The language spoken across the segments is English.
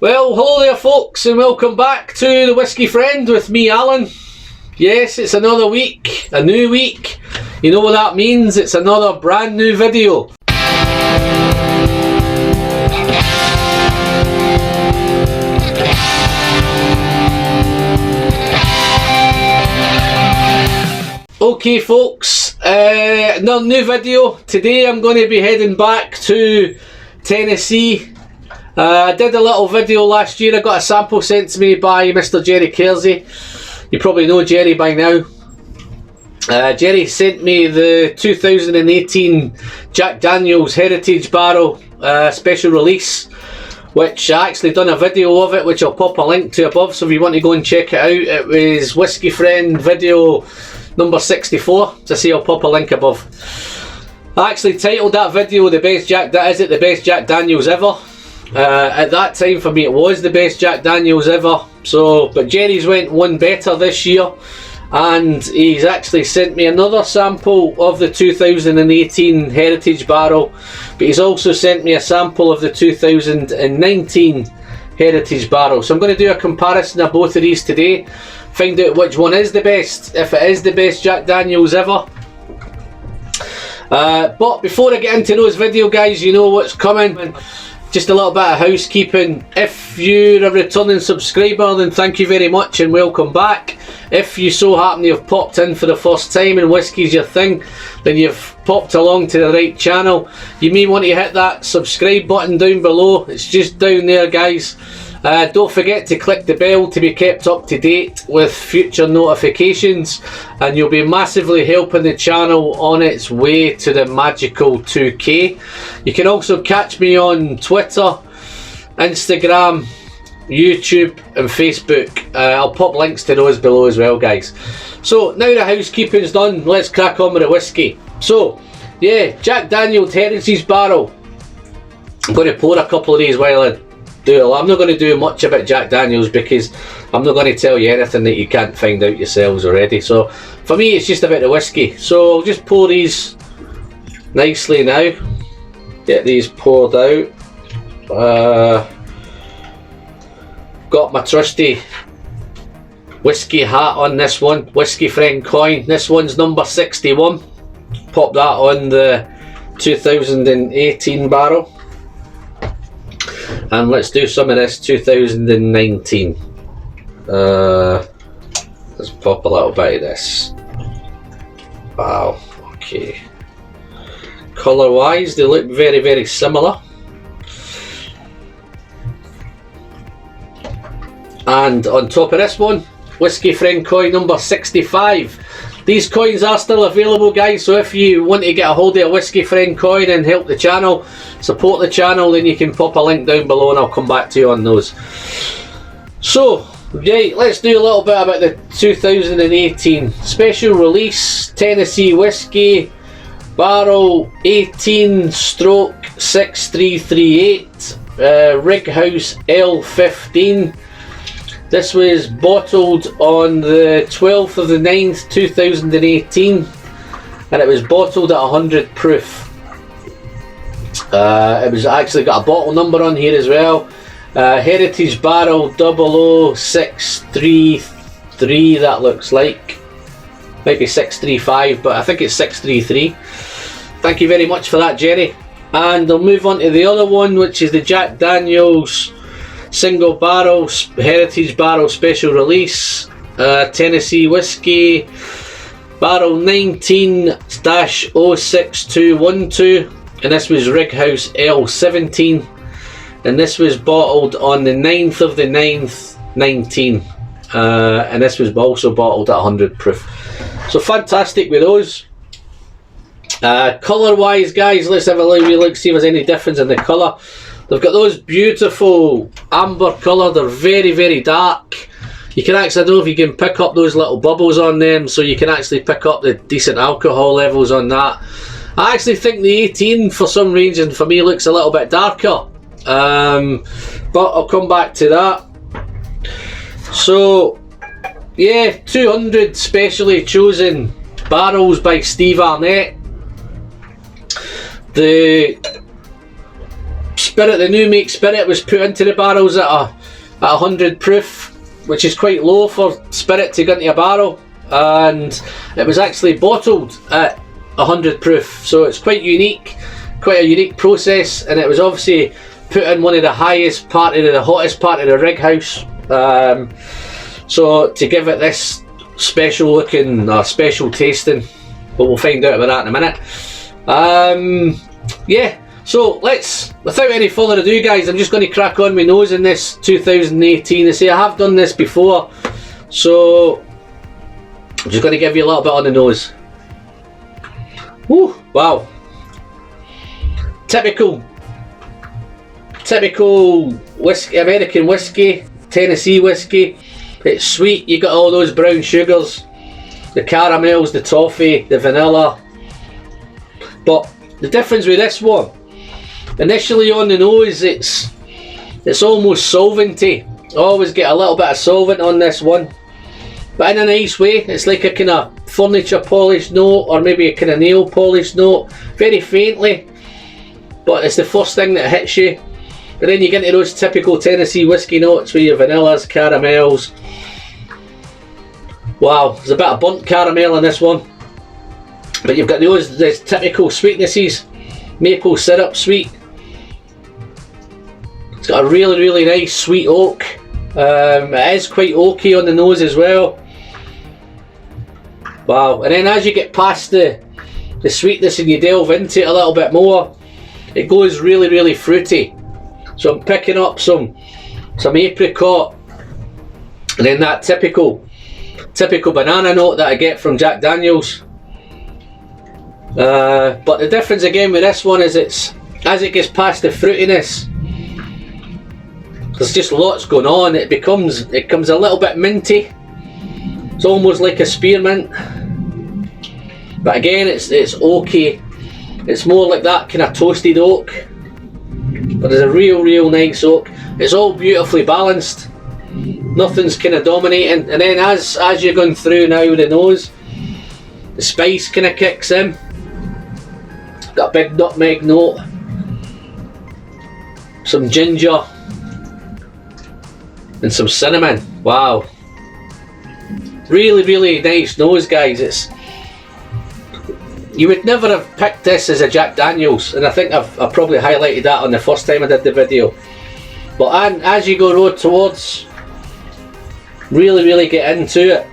Well, hello there folks, and welcome back to the Whiskey Friend with me, Alan. Yes, it's another week, a new week. You know what that means? It's another brand new video. Okay folks, another new video. Today I'm going to be heading back to Tennessee. I did a little video last year. I got a sample sent to me by Mr. Jerry Kersey. You probably know Jerry by now. Jerry sent me the 2018 Jack Daniel's Heritage Barrel special release, which I actually done a video of it, which I'll pop a link to above, so if you want to go and check it out. It was Whiskey Friend video number 64, to see, I'll pop a link above. I actually titled that video the best Jack Daniel's ever. At that time for me it was the best Jack Daniel's ever, but Jerry's went one better this year, and he's actually sent me another sample of the 2018 Heritage Barrel, but he's also sent me a sample of the 2019 Heritage Barrel. So I'm going to do a comparison of both of these today, find out which one is the best, if it is the best Jack Daniel's ever. But before I get into those video guys, you know what's coming. Just a little bit of housekeeping. If you're a returning subscriber, then thank you very much and welcome back. If you so happen to have popped in for the first time and whiskey's your thing, then you've popped along to the right channel. You may want to hit that subscribe button down below. It's just down there guys. Don't forget to click the bell to be kept up to date with future notifications, and you'll be massively helping the channel on its way to the magical 2K. You can also catch me on Twitter, Instagram, YouTube and Facebook. I'll pop links to those below as well guys. So now the housekeeping's done, let's crack on with the whiskey. So yeah, Jack Daniel's Heritage Barrel. I'm going to pour a couple of these while I do. I'm not going to do much about Jack Daniel's because I'm not going to tell you anything that you can't find out yourselves already. So for me it's just about the whiskey. So I'll just pour these nicely now. Get these poured out. Got my trusty whiskey hat on this one, Whiskey Friend coin. This one's number 61. Pop that on the 2018 barrel. And let's do some of this 2019. Let's pop a little bit of this. Wow, okay. Colour wise, they look very, very similar. And on top of this one, Whiskey Friend coin number 65. These coins are still available guys, so if you want to get a hold of a Whiskey Friend coin and help the channel, support the channel, then you can pop a link down below and I'll come back to you on those. So right, let's do a little bit about the 2018 special release Tennessee Whiskey Barrel 18/6338 Righouse L15. This was bottled on the 12th of the 9th 2018, and it was bottled at 100 proof. It was actually got a bottle number on here as well. Heritage Barrel 00633, that looks like. Might be 635, but I think it's 633. Thank you very much for that, Jerry. And I'll move on to the other one, which is the Jack Daniel's Single Barrel Heritage Barrel Special Release Tennessee Whiskey Barrel 19/06212, and this was Righouse L17, and this was bottled on the 9th of the 9th 19, and this was also bottled at 100 proof. So fantastic with those. Colour wise guys, let's have a look, see if there's any difference in the colour. They've got those beautiful amber colour. They're very, very dark. You can actually, I don't know if you can pick up those little bubbles on them, so you can actually pick up the decent alcohol levels on that. I actually think the 18 for some reason for me looks a little bit darker, but I'll come back to that. So yeah, 200 specially chosen barrels by Steve Arnett. The spirit, the new make spirit, was put into the barrels at 100 proof, which is quite low for spirit to go into a barrel, and it was actually bottled at 100 proof, so it's quite unique, quite a unique process, and it was obviously put in one of the hottest part of the rig house, so to give it this special looking, special tasting, but we'll find out about that in a minute. Yeah, so without any further ado guys, I'm just going to crack on my nose in this 2018. I say I have done this before, so I'm just going to give you a little bit on the nose. Woo, wow. Typical whiskey, American whiskey, Tennessee whiskey. It's sweet, you got all those brown sugars, the caramels, the toffee, the vanilla. But the difference with this one, initially on the nose, it's almost solventy. I always get a little bit of solvent on this one, but in a nice way. It's like a kind of furniture polish note, or maybe a kind of nail polish note, very faintly, but it's the first thing that hits you. And then you get into those typical Tennessee whiskey notes with your vanillas, caramels. Wow, there's a bit of burnt caramel in this one, but you've got those typical sweetnesses, maple syrup sweet. It's got a really nice sweet oak. It is quite oaky on the nose as well. Wow, and then as you get past the sweetness and you delve into it a little bit more, it goes really fruity. So I'm picking up some apricot, and then that typical banana note that I get from Jack Daniels. But the difference again with this one is as it gets past the fruitiness, there's just lots going on. It becomes a little bit minty. It's almost like a spearmint. But again, it's oaky. It's more like that kind of toasted oak. But there's a real nice oak. It's all beautifully balanced. Nothing's kind of dominating. And then as you're going through now with the nose, the spice kind of kicks in. Got a big nutmeg note, some ginger, and some cinnamon. Wow, really nice nose, guys. You would never have picked this as a Jack Daniels, and I think I've probably highlighted that on the first time I did the video. But as you go towards, really get into it,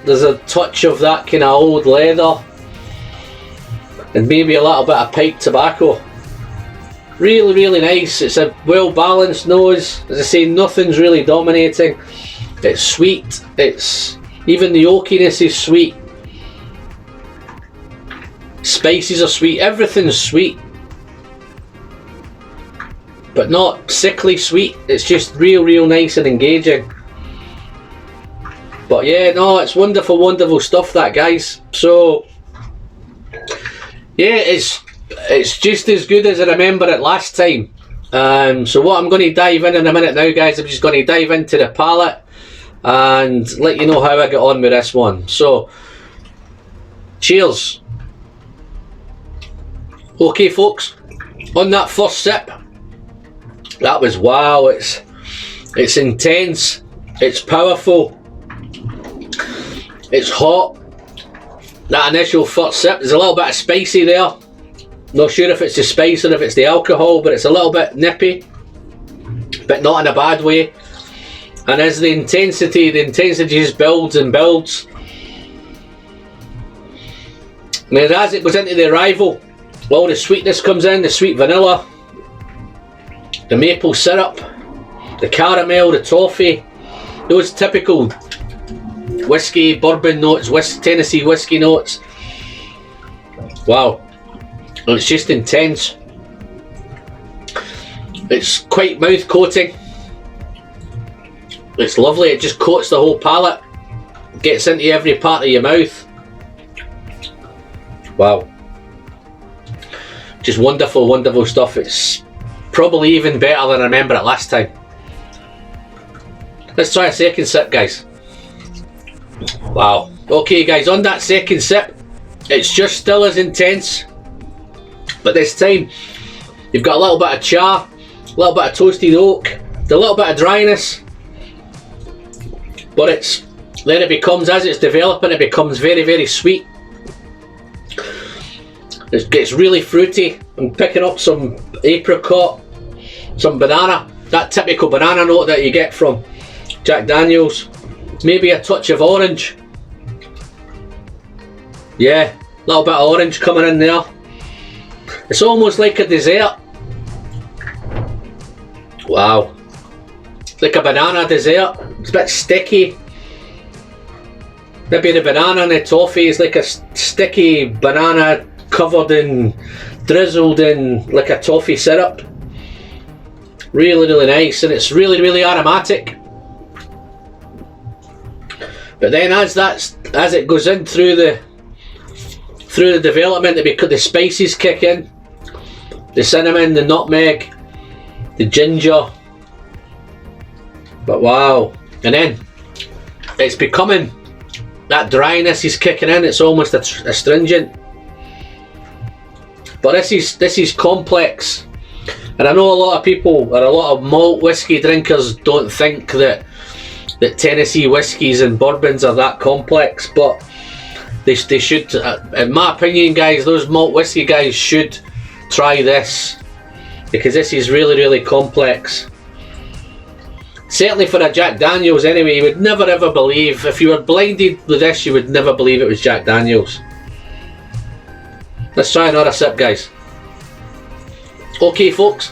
there's a touch of that kind of old leather, and maybe a little bit of pipe tobacco. Really nice. It's a well balanced nose. As I say, nothing's really dominating. It's sweet. Even the oakiness is sweet. Spices are sweet. Everything's sweet, but not sickly sweet. It's just real nice and engaging. But yeah, no, it's wonderful stuff, that, guys. So yeah, it's just as good as I remember it last time. So what I'm going to dive in a minute now, guys, I'm just going to dive into the palate and let you know how I get on with this one. So cheers. Okay folks, on that first sip, that was wow. It's intense, it's powerful, it's hot. That initial first sip, there's a little bit of spicy there. Not sure if it's the spice or if it's the alcohol, but it's a little bit nippy, but not in a bad way. And as the intensity just builds and builds, and as it goes into the arrival, all the sweetness comes in, the sweet vanilla, the maple syrup, the caramel, the toffee, those typical whiskey, bourbon notes, Tennessee whiskey notes. Wow, and it's just intense. It's quite mouth coating. It's lovely, it just coats the whole palate, gets into every part of your mouth. Wow. Just wonderful stuff. It's probably even better than I remember it last time. Let's try a second sip, guys. Wow. Okay guys, on that second sip, it's just still as intense, but this time you've got a little bit of char, a little bit of toasted oak, a little bit of dryness, but then it becomes, as it's developing, it becomes very, very sweet. It gets really fruity. I'm picking up some apricot, some banana, that typical banana note that you get from Jack Daniels. Maybe a touch of orange. Yeah, a little bit of orange coming in there. It's almost like a dessert. Wow. It's like a banana dessert. It's a bit sticky. Maybe the banana and the toffee is like a sticky banana covered in, drizzled in like a toffee syrup. Really, really nice, and it's really, really aromatic. But then as it goes in through the development, the spices kick in. The cinnamon, the nutmeg, the ginger. But wow. And then it's becoming, that dryness is kicking in. It's almost astringent. But this is complex. And I know a lot of people, or a lot of malt whiskey drinkers, don't think that Tennessee whiskies and bourbons are that complex, but they should, in my opinion, guys, those malt whiskey guys should try this, because this is really, really complex. Certainly for a Jack Daniels anyway, you would never ever believe, if you were blinded with this, you would never believe it was Jack Daniels. Let's try another sip, guys. Okay folks,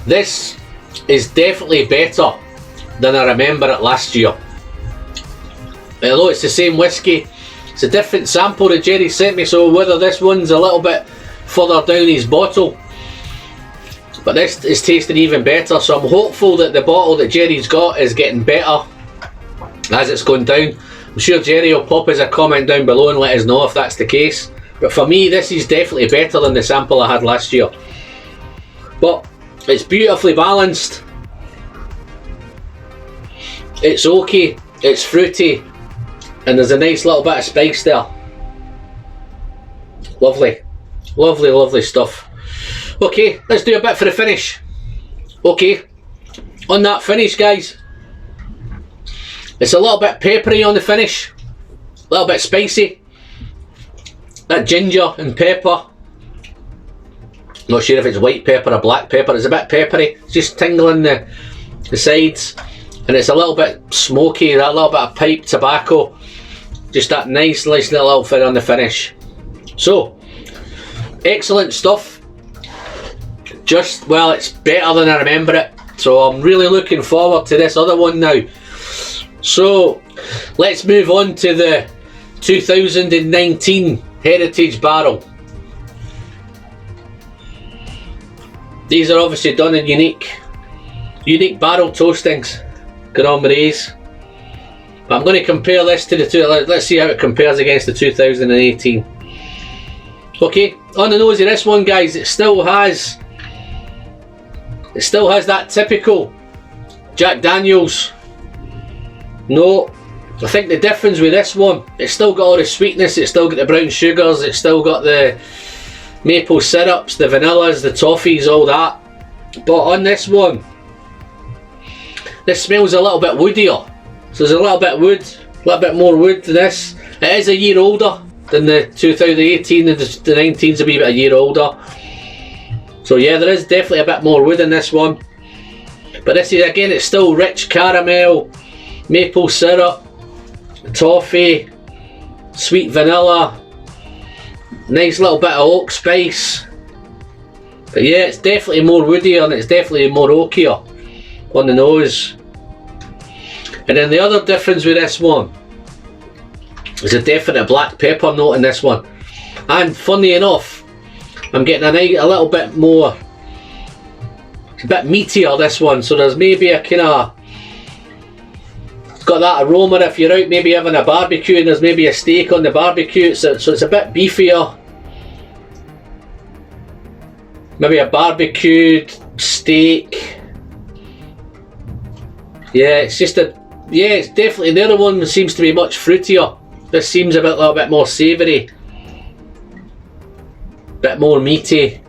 this is definitely better than I remember it last year. Although it's the same whiskey, it's a different sample that Jerry sent me, so whether this one's a little bit further down his bottle, but this is tasting even better, so I'm hopeful that the bottle that Jerry's got is getting better as it's going down. I'm sure Jerry will pop us a comment down below and let us know if that's the case, but for me this is definitely better than the sample I had last year. But it's beautifully balanced, it's oaky, it's fruity, and there's a nice little bit of spice there. Lovely, lovely, lovely stuff. Okay, let's do a bit for the finish. Okay, on that finish, guys, it's a little bit peppery on the finish, a little bit spicy, that ginger and pepper. Not sure if it's white pepper or black pepper. It's a bit peppery, it's just tingling the sides, and it's a little bit smoky, that little bit of pipe tobacco, just that nice little outfit on the finish. So excellent stuff. Just, well, it's better than I remember it, so I'm really looking forward to this other one now. So let's move on to the 2019 Heritage Barrel. These are obviously done in unique barrel toastings, Grand Marys. But I'm going to compare this to the two. Let's see how it compares against the 2018. Okay, on the nose of this one, guys, it still has that typical Jack Daniels note. I think the difference with this one, it's still got all the sweetness, it's still got the brown sugars, it's still got the maple syrups, the vanillas, the toffees, all that. But on this one, this smells a little bit woodier. So there's a little bit wood, a little bit more wood to this. It is a year older than the 2018, and the 19's a wee bit a year older. So yeah, there is definitely a bit more wood in this one. But this is, again, it's still rich caramel, maple syrup, toffee, sweet vanilla, nice little bit of oak spice. But yeah, it's definitely more woodier and it's definitely more oakier on the nose. And then the other difference with this one is a definite black pepper note in this one. And funny enough, I'm getting a little bit more, it's a bit meatier this one, so there's maybe a kind of, it's got that aroma if you're out maybe having a barbecue and there's maybe a steak on the barbecue, so it's a bit beefier. Maybe a barbecued steak. Yeah, it's just it's definitely, the other one seems to be much fruitier. This seems a little bit more savoury, bit more meaty.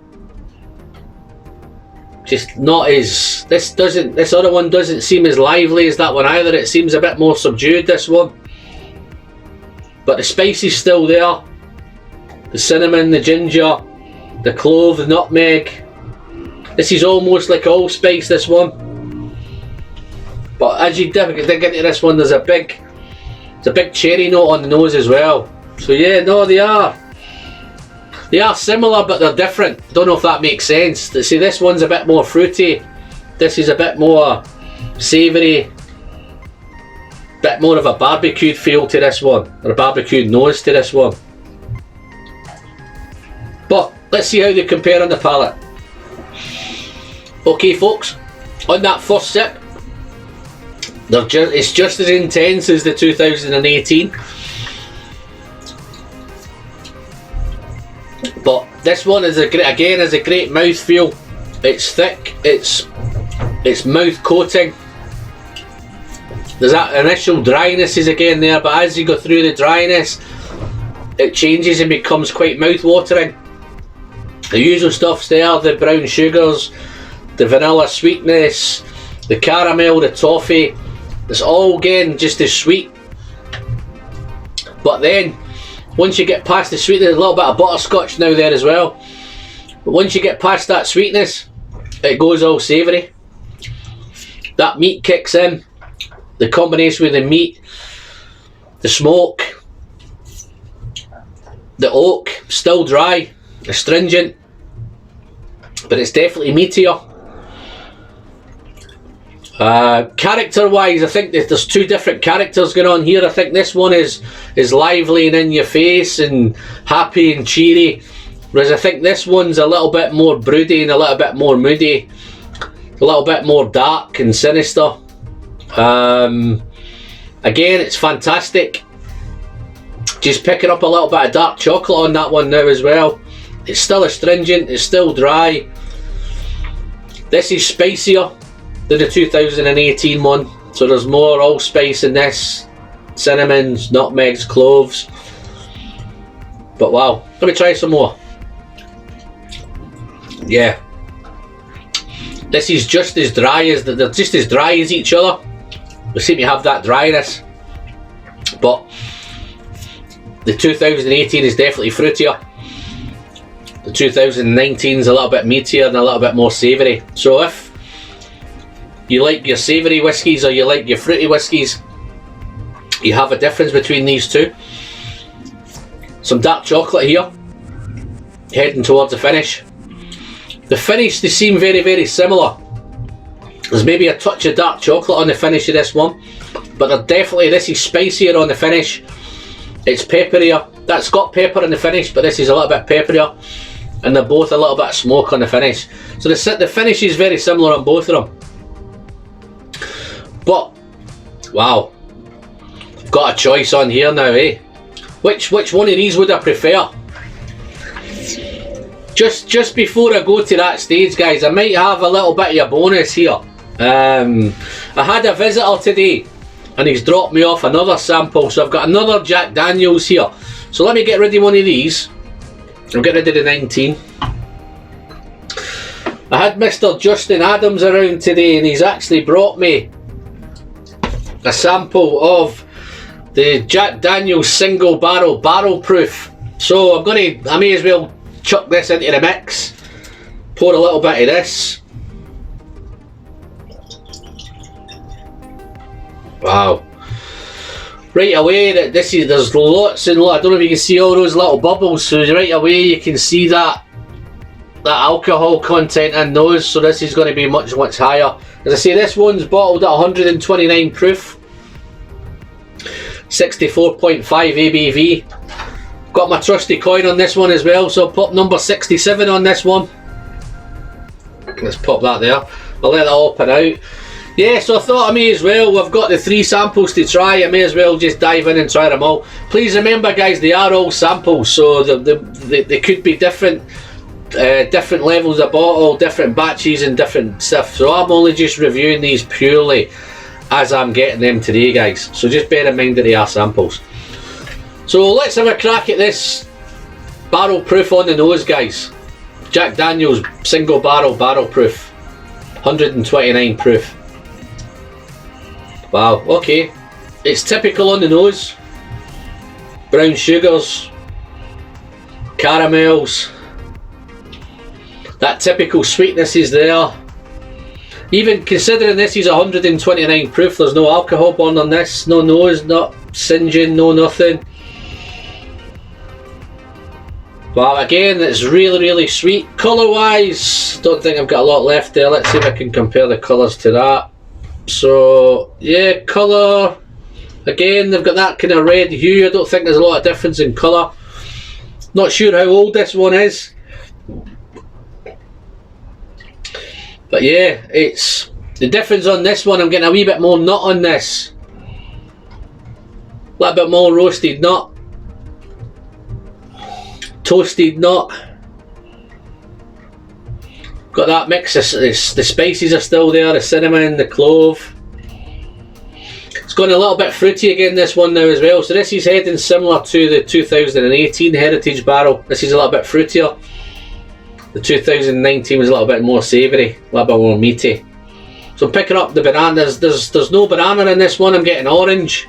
just not as, this other one doesn't seem as lively as that one either. It seems a bit more subdued, this one, but the spice is still there. The cinnamon, the ginger, the clove, the nutmeg. This is almost like allspice, this one, but as you dig into this one, there's a big cherry note on the nose as well. So yeah, no, they are similar, but they're different. Don't know if that makes sense. See, this one's a bit more fruity, this is a bit more savoury, bit more of a barbecued feel to this one, or a barbecued nose to this one. But let's see how they compare on the palate. Okay folks, on that first sip, it's just as intense as the 2018, but this one is a great mouthfeel. It's thick, it's mouth coating. There's that initial dryness is again there, but as you go through the dryness, it changes and becomes quite mouth watering. The usual stuff's there, the brown sugars, the vanilla sweetness, the caramel, the toffee. It's all again just as sweet, but then once you get past the sweetness, there's a little bit of butterscotch now there as well, but once you get past that sweetness, it goes all savoury. That meat kicks in, the combination with the meat, the smoke, the oak, still dry, astringent, but it's definitely meatier. Character wise, I think there's two different characters going on here. I think this one is lively and in your face and happy and cheery, whereas I think this one's a little bit more broody and a little bit more moody, a little bit more dark and sinister. Again, it's fantastic. Just picking up a little bit of dark chocolate on that one now as well. It's still astringent, it's still dry. This is spicier than the 2018 one, so there's more allspice in this, cinnamons, nutmegs, cloves. But wow, let me try some more. Yeah, this is just as dry as they're just as dry as each other. They seem to have that dryness, but the 2018 is definitely fruitier. The 2019 is a little bit meatier and a little bit more savoury. So if you like your savoury whiskies or you like your fruity whiskies, you have a difference between these two. Some dark chocolate here, heading towards the finish. The finish, they seem very, very similar. There's maybe a touch of dark chocolate on the finish of this one, but they're definitely, this is spicier on the finish. It's pepperier. That's got pepper in the finish, but this is a little bit pepperier, and they're both a little bit of smoke on the finish. So the finish is very similar on both of them. But wow, I've got a choice on here now, eh? Which one of these would I prefer? Just before I go to that stage, guys, I might have a little bit of a bonus here. I had a visitor today and he's dropped me off another sample, so I've got another Jack Daniels here. So let me get rid of one of these. I'll get rid of the 19. I had Mr. Justin Adams around today and he's actually brought me a sample of the Jack Daniels single barrel proof. So I may as well chuck this into the mix, pour a little bit of this. Wow, right away there's lots and lots. I don't know if you can see all those little bubbles, so right away you can see that alcohol content in those, so this is going to be much higher. As I say, this one's bottled at 129 proof, 64.5 ABV. Got my trusty coin on this one as well, so I'll pop number 67 on this one. Let's pop that there. I'll let that open out. Yeah, so I thought I may as well, we've got the 3 samples to try, I may as well just dive in and try them all. Please remember guys, they are all samples, so they could be different levels of bottle, different batches and different stuff. So I'm only just reviewing these purely as I'm getting them today, guys. So just bear in mind that they are samples. So let's have a crack at this barrel proof on the nose, guys. Jack Daniels single barrel proof. 129 proof. Wow, okay. It's typical on the nose. Brown sugars, caramels, that typical sweetness is there. Even considering this is 129 proof, there's no alcohol burn on this, no nose, not singeing, no nothing. Well, again, it's really sweet. Colour wise, don't think I've got a lot left there. Let's see if I can compare the colours to that. So yeah, colour, again, they've got that kind of red hue. I don't think there's a lot of difference in colour. Not sure how old this one is, but yeah, it's the difference on this one. I'm getting a wee bit more nut on this, a little bit more roasted nut, toasted nut. Got that mix of the spices are still there, the cinnamon, the clove. It's gone a little bit fruity again, this one now as well. So this is heading similar to the 2018 Heritage Barrel. This is a little bit fruitier. The 2019 was a little bit more savoury, a little bit more meaty. So I'm picking up the banana. There's no banana in this one. I'm getting orange.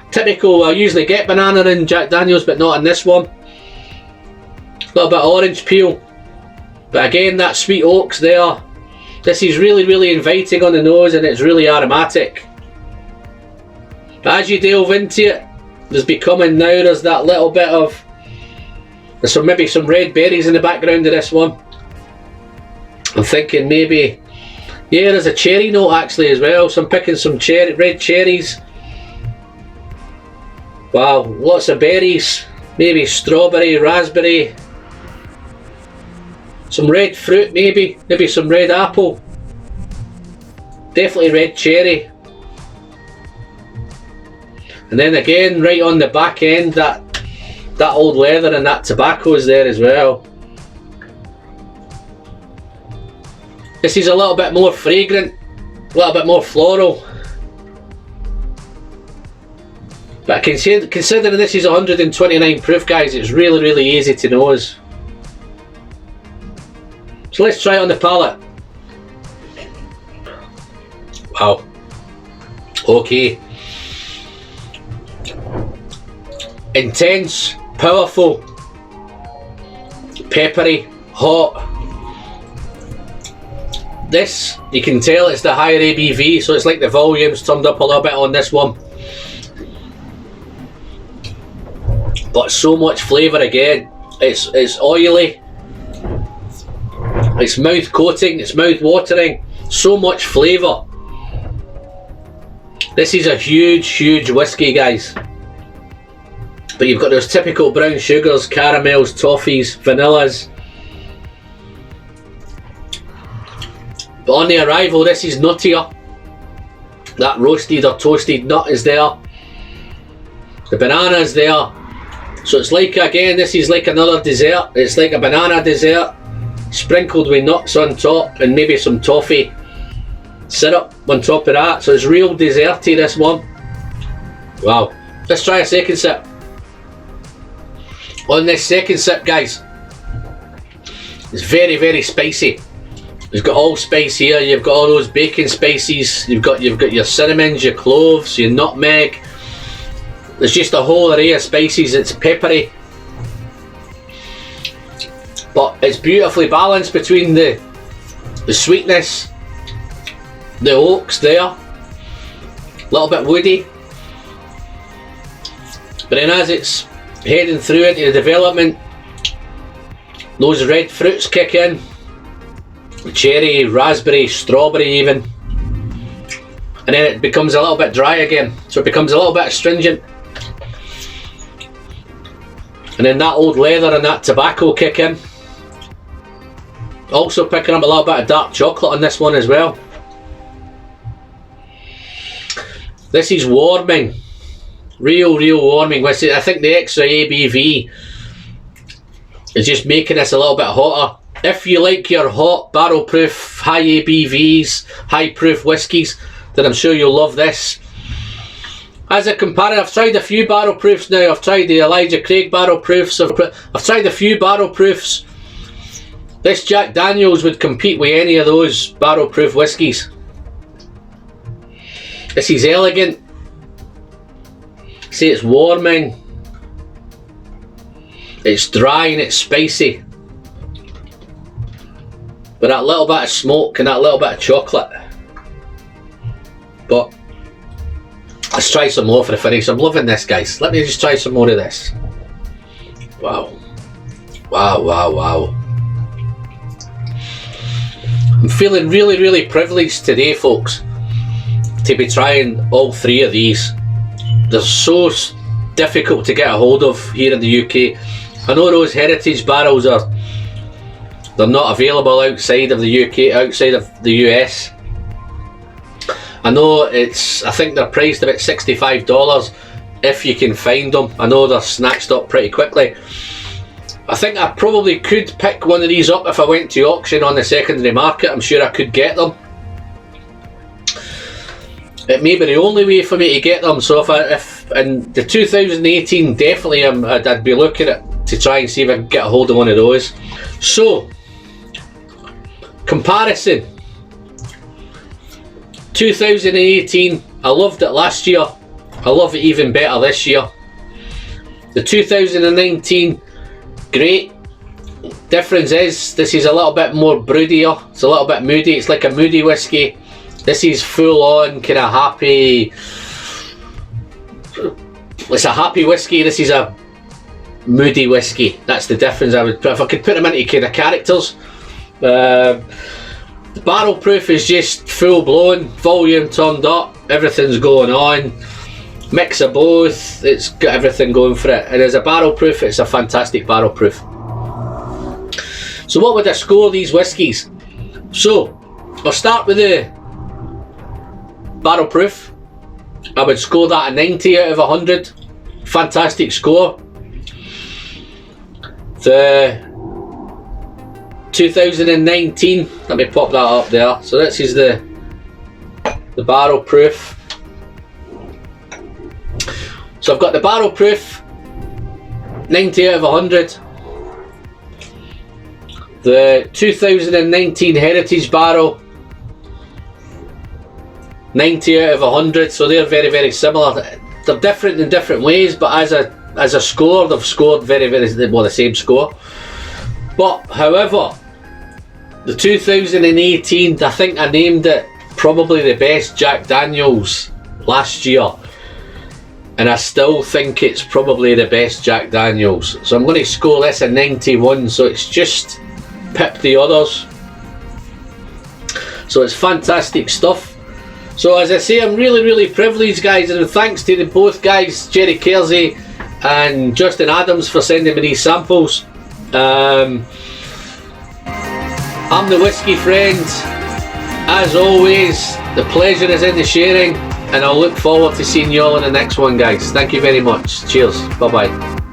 Typical, I usually get banana in Jack Daniels, but not in this one. A little bit of orange peel. But again, that sweet oak's there. This is really inviting on the nose, and it's really aromatic. But as you delve into it, there's becoming now, there's that little bit of, there's maybe some red berries in the background of this one. I'm thinking maybe, yeah, there's a cherry note actually as well, so I'm picking some red cherries. Wow, lots of berries, maybe strawberry, raspberry, some red fruit maybe some red apple, definitely red cherry. And then again, right on the back end, that old leather and that tobacco is there as well. This is a little bit more fragrant, a little bit more floral. But considering this is 129 proof, guys, it's really easy to nose. So let's try it on the palate. Wow. Okay. Intense, powerful, peppery, hot. This, you can tell it's the higher ABV, so it's like the volume's turned up a little bit on this one. But so much flavour again. It's oily. It's mouth coating, it's mouth watering. So much flavour. This is a huge whiskey, guys. But you've got those typical brown sugars, caramels, toffees, vanillas. But on the arrival, this is nuttier. That roasted or toasted nut is there. The banana is there. So it's like, again, this is like another dessert. It's like a banana dessert sprinkled with nuts on top and maybe some toffee syrup on top of that. So it's real desserty, this one. Wow. Let's try a second sip. On this second sip, guys, it's very spicy. It's got all spice here. You've got all those baking spices. You've got your cinnamons, your cloves, your nutmeg. There's just a whole array of spices. It's peppery, but it's beautifully balanced between the sweetness, the oaks there, a little bit woody. But then as it's heading through into the development, those red fruits kick in. Cherry, raspberry, strawberry even. And then it becomes a little bit dry again. So it becomes a little bit astringent. And then that old leather and that tobacco kick in. Also picking up a little bit of dark chocolate on this one as well. This is warming. Real warming. I think the extra ABV is just making this a little bit hotter. If you like your hot, barrel proof, high ABVs, high proof whiskies, then I'm sure you'll love this. As a comparator, I've tried a few barrel proofs now. I've tried the Elijah Craig barrel proofs. I've tried a few barrel proofs. This Jack Daniels would compete with any of those barrel proof whiskies. This is elegant. See, it's warming. It's dry and it's spicy. With that little bit of smoke and that little bit of chocolate. But let's try some more for the finish. I'm loving this, guys. Let me just try some more of this. Wow. Wow, wow, wow. I'm feeling really, really privileged today, folks, to be trying all three of these. They're so difficult to get a hold of here in the UK. I know those heritage barrels they're not available outside of the UK, outside of the US. I know I think they're priced about $65 if you can find them. I know they're snatched up pretty quickly. I think I probably could pick one of these up if I went to auction on the secondary market. I'm sure I could get them. It may be the only way for me to get them. So if in the 2018, definitely I'd be looking at to try and see if I can get a hold of one of those. So, comparison. 2018, I loved it last year. I love it even better this year. The 2019, great. Difference is this is a little bit more broodier. It's a little bit moody. It's like a moody whiskey. This is full on kind of happy. It's a happy whiskey. This is a moody whiskey. That's the difference. If I could put them into kind of characters. The barrel proof is just full blown, volume turned up, everything's going on. Mix of both, it's got everything going for it. And as a barrel proof, it's a fantastic barrel proof. So what would I score these whiskies? So I'll start with the barrel proof. I would score that a 90 out of 100. Fantastic score. The 2019, let me pop that up there. So this is the barrel proof. So I've got the barrel proof, 90 out of 100. The 2019 Heritage Barrel, 90 out of 100. So they're very, very similar. They're different in different ways, but as a score, they've scored very, very well, the same score. But however, the 2018, I think I named it probably the best Jack Daniels last year. And I still think it's probably the best Jack Daniels. So I'm going to score this a 91, so it's just pipped the others. So it's fantastic stuff. So as I say, I'm really, really privileged, guys, and thanks to both guys, Jerry Kersey and Justin Adams, for sending me these samples. I'm the Whiskey Friend. As always, the pleasure is in the sharing, and I'll look forward to seeing you all in the next one, guys. Thank you very much. Cheers. Bye bye.